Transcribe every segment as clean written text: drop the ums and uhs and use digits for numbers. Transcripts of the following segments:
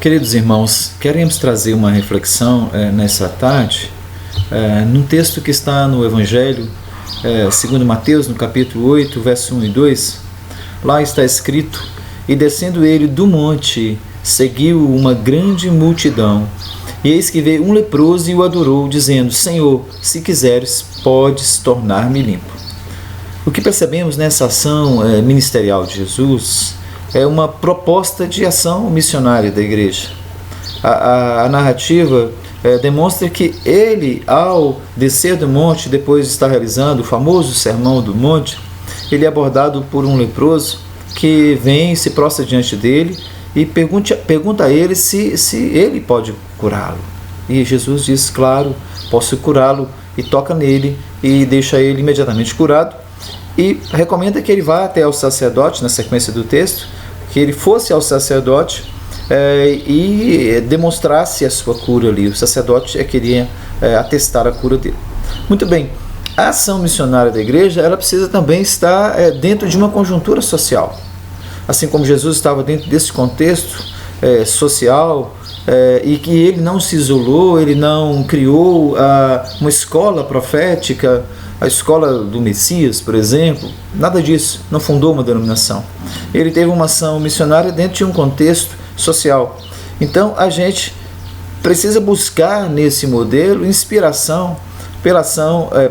Queridos irmãos, queremos trazer uma reflexão nessa tarde, num texto que está no Evangelho, segundo Mateus, no capítulo 8, verso 1 e 2. Lá está escrito: "E descendo ele do monte, seguiu uma grande multidão, e eis que veio um leproso e o adorou, dizendo: Senhor, se quiseres, podes tornar-me limpo." O que percebemos nessa ação ministerial de Jesus é uma proposta de ação missionária da igreja. A narrativa demonstra que ele, ao descer do monte, depois de estar realizando o famoso Sermão do Monte, ele é abordado por um leproso que vem e se prostra diante dele e pergunta a ele se ele pode curá-lo. E Jesus diz: claro, posso curá-lo, e toca nele e deixa ele imediatamente curado. E recomenda que ele vá até ao sacerdote, na sequência do texto, que ele fosse ao sacerdote e demonstrasse a sua cura ali. O sacerdote queria atestar a cura dele. Muito bem, a ação missionária da igreja, ela precisa também estar dentro de uma conjuntura social. Assim como Jesus estava dentro desse contexto social, e que ele não se isolou, ele não criou uma escola profética, a escola do Messias, por exemplo, nada disso, não fundou uma denominação. Ele teve uma ação missionária dentro de um contexto social. Então a gente precisa buscar nesse modelo inspiração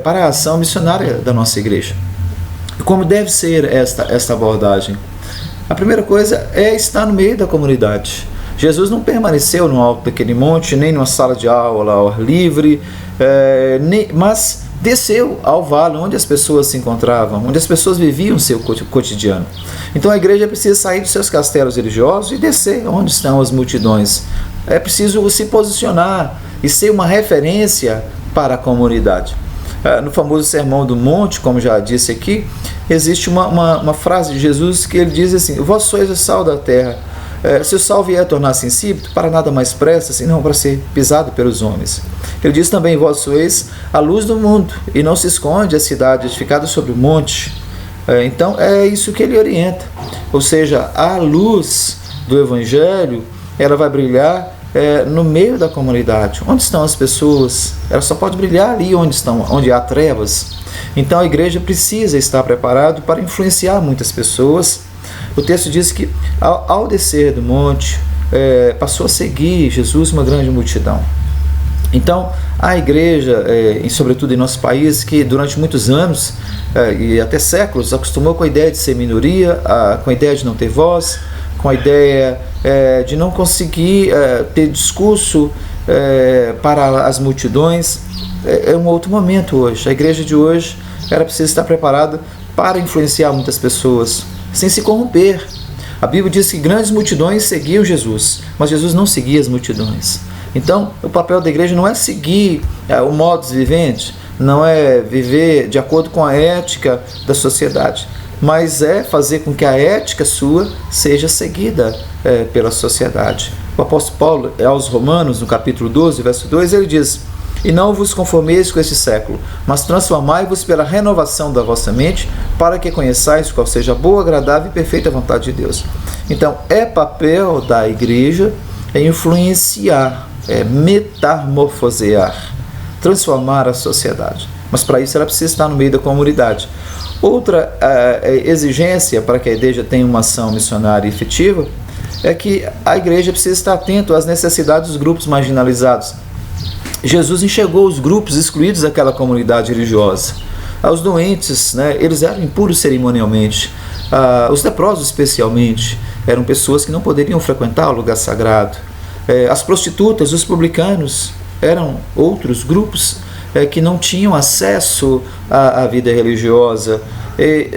para a ação missionária da nossa igreja. E como deve ser esta abordagem? A primeira coisa é estar no meio da comunidade. Jesus não permaneceu no alto daquele monte, nem numa sala de aula ao ar livre, mas desceu ao vale onde as pessoas se encontravam, onde as pessoas viviam o seu cotidiano. Então a igreja precisa sair dos seus castelos religiosos e descer onde estão as multidões. É preciso se posicionar e ser uma referência para a comunidade. No famoso Sermão do Monte, como já disse aqui, existe uma frase de Jesus que ele diz assim: vós sois o sal da terra. Se o sal vier a tornar-se insípido, para nada mais presta, senão para ser pisado pelos homens. Ele diz também: vós sois a luz do mundo, e não se esconde a cidade edificada sobre o monte. Então é isso que ele orienta. Ou seja, a luz do Evangelho, ela vai brilhar no meio da comunidade. Onde estão as pessoas? Ela só pode brilhar ali onde há trevas. Então a igreja precisa estar preparada para influenciar muitas pessoas. O texto diz que ao descer do monte, passou a seguir Jesus uma grande multidão. Então, a igreja, e sobretudo em nosso país, que durante muitos anos e até séculos acostumou com a ideia de ser minoria, com a ideia de não ter voz, com a ideia de não conseguir ter discurso para as multidões, é um outro momento hoje. A igreja de hoje, ela precisa estar preparada para influenciar muitas pessoas, sem se corromper. A Bíblia diz que grandes multidões seguiam Jesus, mas Jesus não seguia as multidões. Então, o papel da igreja não é seguir o modus vivendi, não é viver de acordo com a ética da sociedade, mas é fazer com que a ética sua seja seguida pela sociedade. O apóstolo Paulo, aos Romanos, no capítulo 12, verso 2, ele diz: "E não vos conformeis com este século, mas transformai-vos pela renovação da vossa mente, para que conheçais qual seja a boa, agradável e perfeita vontade de Deus." Então, é papel da igreja influenciar, metamorfosear, transformar a sociedade. Mas para isso ela precisa estar no meio da comunidade. Outra exigência para que a igreja tenha uma ação missionária efetiva é que a igreja precisa estar atento às necessidades dos grupos marginalizados. Jesus enxergou os grupos excluídos daquela comunidade religiosa. Os doentes, eles eram impuros cerimonialmente. Os leprosos, especialmente, eram pessoas que não poderiam frequentar o lugar sagrado. As prostitutas, os publicanos, eram outros grupos que não tinham acesso à vida religiosa.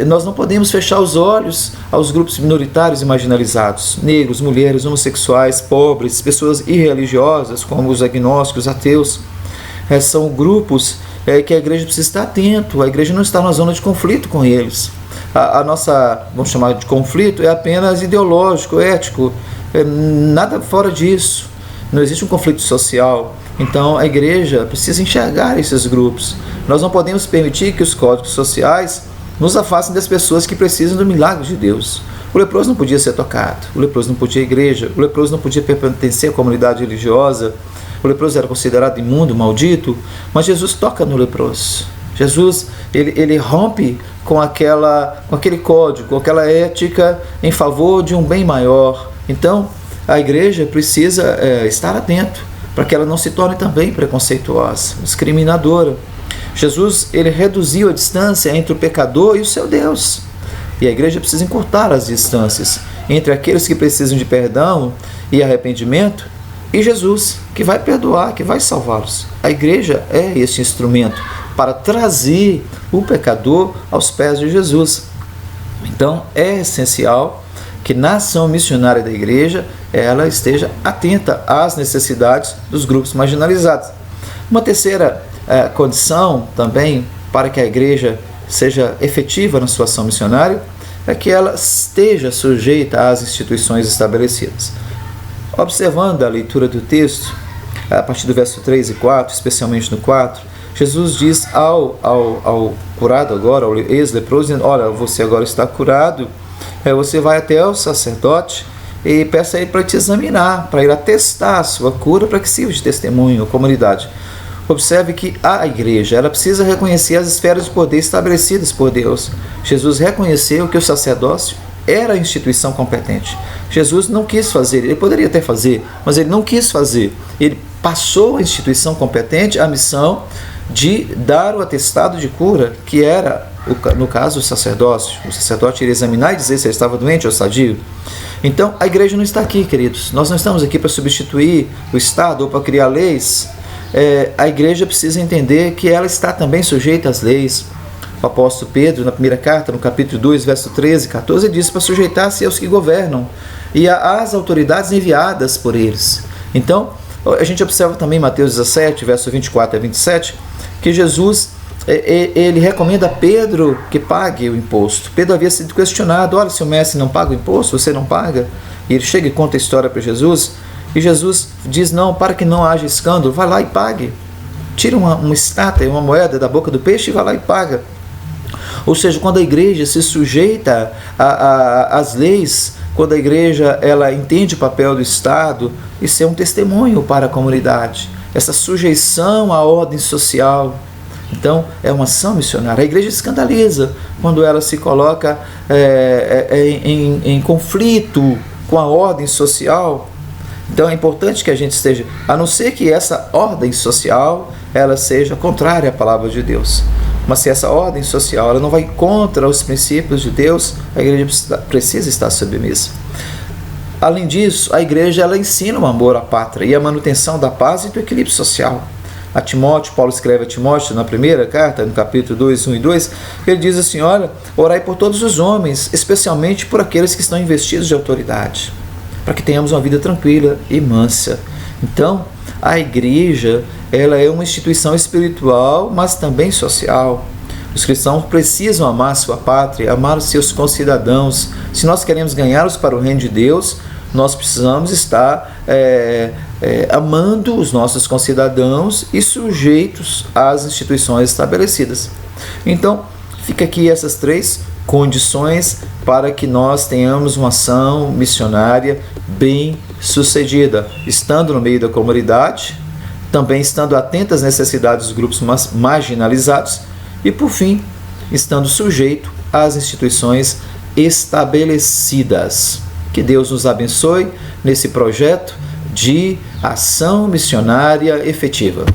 Nós não podemos fechar os olhos aos grupos minoritários e marginalizados: negros, mulheres, homossexuais, pobres, pessoas irreligiosas, como os agnósticos, ateus. São grupos que a igreja precisa estar atento. A igreja não está na zona de conflito com eles. A nossa, vamos chamar de conflito, é apenas ideológico, ético, nada fora disso. Não existe um conflito social. Então a igreja precisa enxergar esses grupos. Nós não podemos permitir que os códigos sociais nos afastem das pessoas que precisam do milagre de Deus. O leproso não podia ser tocado, o leproso não podia ir à igreja, o leproso não podia pertencer à comunidade religiosa, o leproso era considerado imundo, maldito, mas Jesus toca no leproso. Jesus, ele rompe com aquele código, com aquela ética em favor de um bem maior. Então, a igreja precisa estar atento para que ela não se torne também preconceituosa, discriminadora. Jesus, ele reduziu a distância entre o pecador e o seu Deus. E a igreja precisa encurtar as distâncias entre aqueles que precisam de perdão e arrependimento e Jesus, que vai perdoar, que vai salvá-los. A igreja é este instrumento para trazer o pecador aos pés de Jesus. Então, é essencial que na ação missionária da igreja ela esteja atenta às necessidades dos grupos marginalizados. Uma terceira condição também para que a igreja seja efetiva na sua ação missionária é que ela esteja sujeita às instituições estabelecidas. Observando a leitura do texto, a partir do verso 3 e 4, especialmente no 4, Jesus diz ao curado agora, ao ex-leproso, olha, você agora está curado, você vai até o sacerdote e peça a ele para te examinar, para ir atestar a sua cura, para que sirva de testemunho à comunidade. Observe que a igreja, ela precisa reconhecer as esferas de poder estabelecidas por Deus. Jesus reconheceu que o sacerdócio era a instituição competente. Jesus não quis fazer, ele poderia até fazer, mas ele não quis fazer. Ele passou à instituição competente a missão de dar o atestado de cura, que era, no caso, o sacerdócio. O sacerdote iria examinar e dizer se ele estava doente ou sadio. Então, a igreja não está aqui, queridos. Nós não estamos aqui para substituir o Estado ou para criar leis. A igreja precisa entender que ela está também sujeita às leis. O apóstolo Pedro, na primeira carta, no capítulo 2, verso 13 e 14, ele diz para sujeitar-se aos que governam e às autoridades enviadas por eles. Então, a gente observa também em Mateus 17, verso 24 a 27, que Jesus, ele recomenda a Pedro que pague o imposto. Pedro havia sido questionado, olha, se o mestre não paga o imposto, você não paga? E ele chega e conta a história para Jesus, e Jesus diz, não, para que não haja escândalo, vai lá e pague. Tira uma estátua, uma moeda da boca do peixe e vai lá e paga. Ou seja, quando a igreja se sujeita às leis, quando a igreja ela entende o papel do Estado, isso é um testemunho para a comunidade. Essa sujeição à ordem social. Então, é uma ação missionária. A igreja escandaliza quando ela se coloca em conflito com a ordem social. Então é importante que a gente esteja, a não ser que essa ordem social ela seja contrária à palavra de Deus. Mas se essa ordem social ela não vai contra os princípios de Deus, a igreja precisa estar submissa. Além disso, a igreja ela ensina o amor à pátria e a manutenção da paz e do equilíbrio social. A Timóteo, Paulo escreve a Timóteo na primeira carta, no capítulo 2, 1 e 2, ele diz assim, olha, orai por todos os homens, especialmente por aqueles que estão investidos de autoridade, para que tenhamos uma vida tranquila e mansa. Então, a igreja ela é uma instituição espiritual, mas também social. Os cristãos precisam amar sua pátria, amar os seus concidadãos. Se nós queremos ganhá-los para o reino de Deus, nós precisamos estar amando os nossos concidadãos e sujeitos às instituições estabelecidas. Então, fica aqui essas três condições para que nós tenhamos uma ação missionária bem sucedida, estando no meio da comunidade, também estando atento às necessidades dos grupos marginalizados e, por fim, estando sujeito às instituições estabelecidas. Que Deus nos abençoe nesse projeto de ação missionária efetiva.